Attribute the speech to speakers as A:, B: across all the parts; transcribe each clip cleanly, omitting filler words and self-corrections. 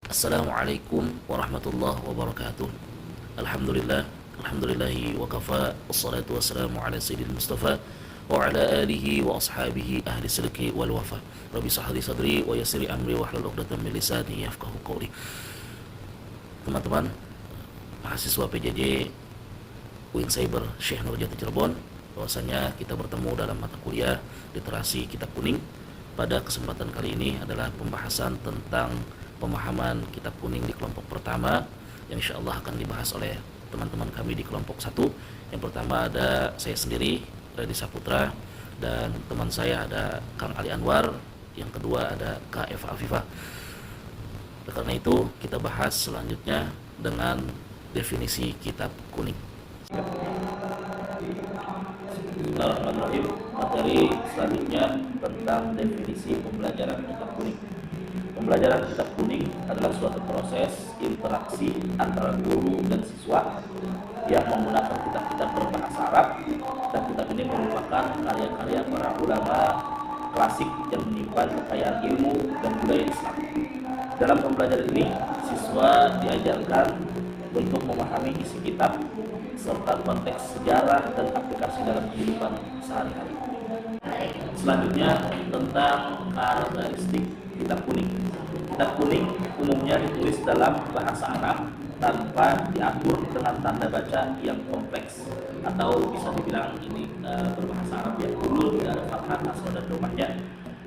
A: Assalamualaikum warahmatullahi wabarakatuh. Alhamdulillah, alhamdulillahi wa kafa, wassalatu wassalamu ala sayyidil mustafa wa ala alihi wa ashabihi ahli sidqi wal wafa. Rabbi sahli sadri wa yassiri amri wa hlul 'uqdatam min lisani yafqahu qawli. Teman-teman mahasiswa PJJ UIN Cyber Syekh Nurjati Cirebon, bahwasanya kita bertemu dalam mata kuliah literasi kitab kuning. Pada kesempatan kali ini adalah pembahasan tentang pemahaman kitab kuning di kelompok pertama, yang insya Allah akan dibahas oleh teman-teman kami di kelompok 1. Yang pertama ada saya sendiri, Redi Saputra, dan teman saya ada Kang Ali Anwar. Yang kedua ada Kak Eva Afifah. Karena itu kita bahas selanjutnya dengan definisi kitab kuning. Bismillahirrahmanirrahim. Materi selanjutnya tentang definisi pembelajaran kitab kuning. Pembelajaran kitab kuning adalah suatu proses interaksi antara guru dan siswa yang menggunakan kitab-kitab berbahasa Arab, dan kitab ini merupakan karya-karya para ulama klasik yang menyimpan kekayaan ilmu dan budaya Islam. Dalam pembelajaran ini, siswa diajarkan untuk memahami isi kitab serta konteks sejarah dan aplikasi dalam kehidupan sehari-hari. Selanjutnya tentang karakteristik kitab kuning. Kitab kuning umumnya ditulis dalam bahasa Arab tanpa diatur dengan tanda baca yang kompleks, atau bisa dibilang ini berbahasa Arab yang dulu tidak ada fathah, nasr dan domahnya.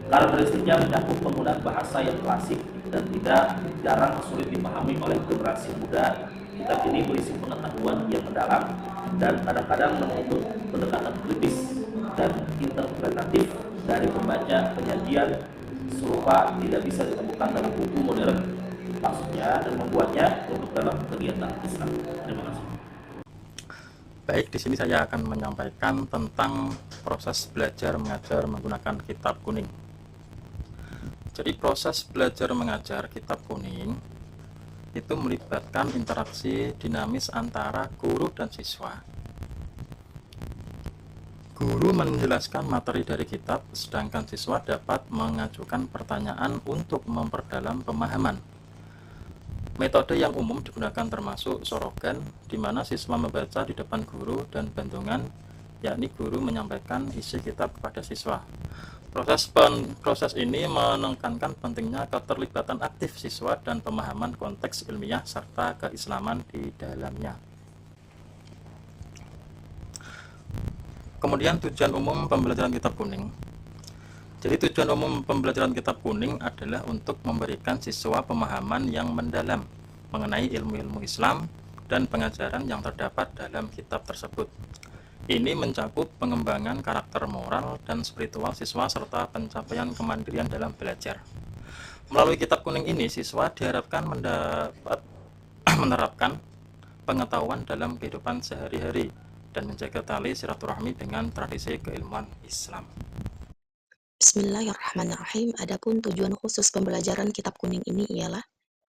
A: Karakteristiknya mencakup penggunaan bahasa yang klasik dan tidak jarang sulit dipahami oleh generasi muda. Kitab ini berisi pengetahuan yang mendalam dan kadang-kadang menuntut pendekatan kritis dan interpretatif dari pembaca. Penyajian serupa tidak bisa ditemukan dalam buku modern, maksudnya, dan membuatnya untuk dalam kegiatan Islam. Terima kasih.
B: Baik, di sini saya akan menyampaikan tentang proses belajar mengajar menggunakan kitab kuning. Jadi proses belajar mengajar kitab kuning itu melibatkan interaksi dinamis antara guru dan siswa. Guru menjelaskan materi dari kitab, sedangkan siswa dapat mengajukan pertanyaan untuk memperdalam pemahaman. Metode yang umum digunakan termasuk sorogan, di mana siswa membaca di depan guru, dan bendungan, yakni guru menyampaikan isi kitab kepada siswa. Proses ini menekankan pentingnya keterlibatan aktif siswa dan pemahaman konteks ilmiah serta keislaman di dalamnya. Kemudian tujuan umum pembelajaran kitab kuning. Jadi tujuan umum pembelajaran kitab kuning adalah untuk memberikan siswa pemahaman yang mendalam mengenai ilmu-ilmu Islam dan pengajaran yang terdapat dalam kitab tersebut. Ini mencakup pengembangan karakter moral dan spiritual siswa serta pencapaian kemandirian dalam belajar. Melalui kitab kuning ini, siswa diharapkan mendapat menerapkan pengetahuan dalam kehidupan sehari-hari dan menjaga tali silaturahmi dengan tradisi keilmuan Islam.
C: Bismillahirrahmanirrahim. Adapun tujuan khusus pembelajaran kitab kuning ini ialah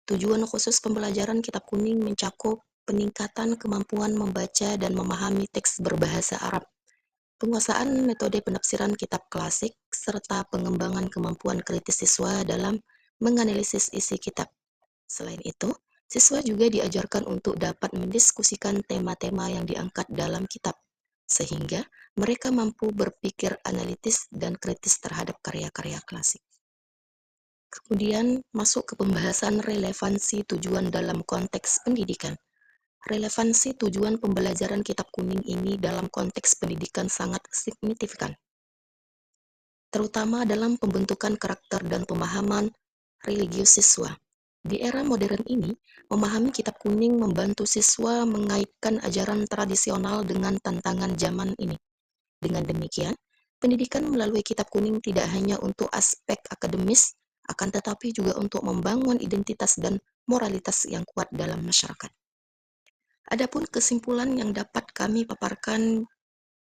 C: tujuan khusus pembelajaran kitab kuning mencakup peningkatan kemampuan membaca dan memahami teks berbahasa Arab, penguasaan metode penafsiran kitab klasik, serta pengembangan kemampuan kritis siswa dalam menganalisis isi kitab. Selain itu, siswa juga diajarkan untuk dapat mendiskusikan tema-tema yang diangkat dalam kitab, sehingga mereka mampu berpikir analitis dan kritis terhadap karya-karya klasik. Kemudian masuk ke pembahasan relevansi tujuan dalam konteks pendidikan. Relevansi tujuan pembelajaran kitab kuning ini dalam konteks pendidikan sangat signifikan, terutama dalam pembentukan karakter dan pemahaman religius siswa. Di era modern ini, memahami kitab kuning membantu siswa mengaitkan ajaran tradisional dengan tantangan zaman ini. Dengan demikian, pendidikan melalui kitab kuning tidak hanya untuk aspek akademis, akan tetapi juga untuk membangun identitas dan moralitas yang kuat dalam masyarakat. Adapun kesimpulan yang dapat kami paparkan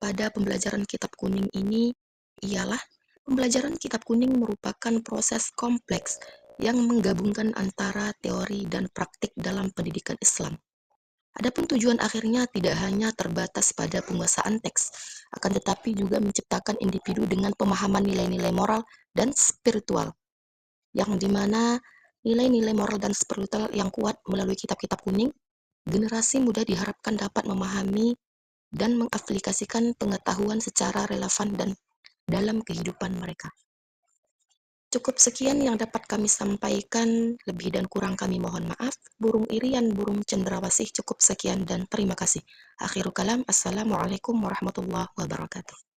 C: pada pembelajaran kitab kuning ini ialah pembelajaran kitab kuning merupakan proses kompleks yang menggabungkan antara teori dan praktik dalam pendidikan Islam. Adapun tujuan akhirnya tidak hanya terbatas pada penguasaan teks, akan tetapi juga menciptakan individu dengan pemahaman nilai-nilai moral dan spiritual, yang dimana nilai-nilai moral dan spiritual yang kuat melalui kitab-kitab kuning, generasi muda diharapkan dapat memahami dan mengaplikasikan pengetahuan secara relevan dan dalam kehidupan mereka. Cukup sekian yang dapat kami sampaikan, lebih dan kurang kami mohon maaf. Burung irian, burung cendrawasih, cukup sekian dan terima kasih. Akhirul kalam, assalamualaikum warahmatullahi wabarakatuh.